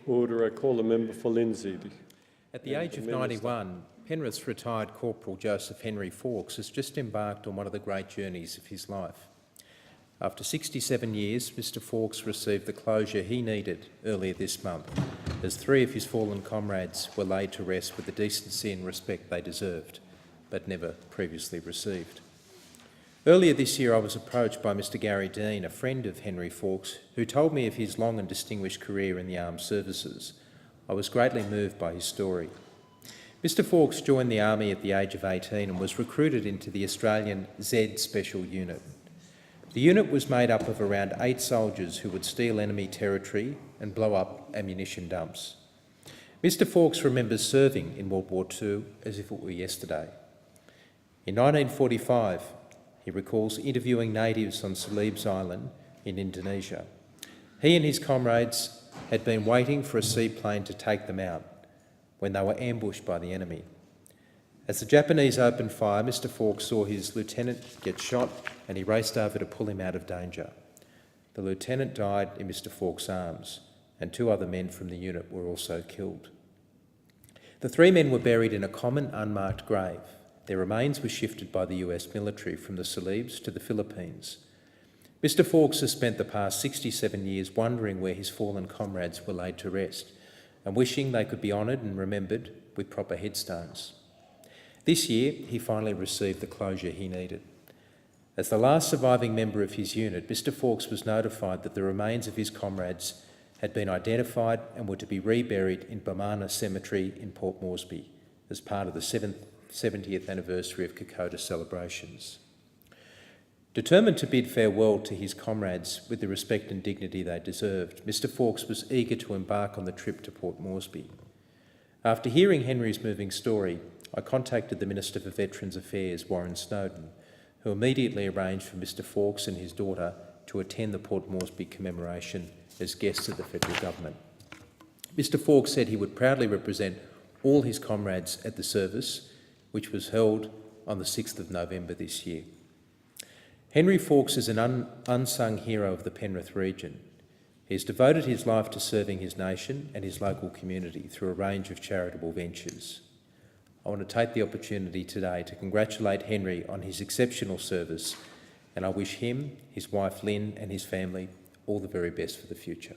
Order. I call the member for Lindsay. At the age of 91, Penrith's retired Corporal Joseph Henry Fawkes has just embarked on one of the great journeys of his life. After 67 years, Mr Fawkes received the closure he needed earlier this month, as 3 of his fallen comrades were laid to rest with the decency and respect they deserved, but never previously received. Earlier this year, I was approached by Mr Gary Dean, a friend of Henry Fawkes, who told me of his long and distinguished career in the armed services. I was greatly moved by his story. Mr Fawkes joined the Army at the age of 18 and was recruited into the Australian Z Special Unit. The unit was made up of around 8 soldiers who would steal enemy territory and blow up ammunition dumps. Mr Fawkes remembers serving in World War II as if it were yesterday. In 1945, he recalls interviewing natives on Celebes Island in Indonesia. He and his comrades had been waiting for a seaplane to take them out when they were ambushed by the enemy. As the Japanese opened fire, Mr Fawkes saw his lieutenant get shot and he raced over to pull him out of danger. The lieutenant died in Mr Fawkes' arms and 2 other men from the unit were also killed. The 3 men were buried in a common unmarked grave. Their remains were shifted by the US military from the Celebes to the Philippines. Mr Fawkes has spent the past 67 years wondering where his fallen comrades were laid to rest and wishing they could be honoured and remembered with proper headstones. This year, he finally received the closure he needed. As the last surviving member of his unit, Mr Fawkes was notified that the remains of his comrades had been identified and were to be reburied in Bomana Cemetery in Port Moresby as part of the 70th anniversary of Kokoda celebrations. Determined to bid farewell to his comrades with the respect and dignity they deserved, Mr Fawkes was eager to embark on the trip to Port Moresby. After hearing Henry's moving story, I contacted the Minister for Veterans Affairs, Warren Snowden, who immediately arranged for Mr Fawkes and his daughter to attend the Port Moresby commemoration as guests of the federal government. Mr Fawkes said he would proudly represent all his comrades at the service, which was held on the 6th of November this year. Henry Fawkes is an unsung hero of the Penrith region. He has devoted his life to serving his nation and his local community through a range of charitable ventures. I want to take the opportunity today to congratulate Henry on his exceptional service, and I wish him, his wife Lynn and his family all the very best for the future.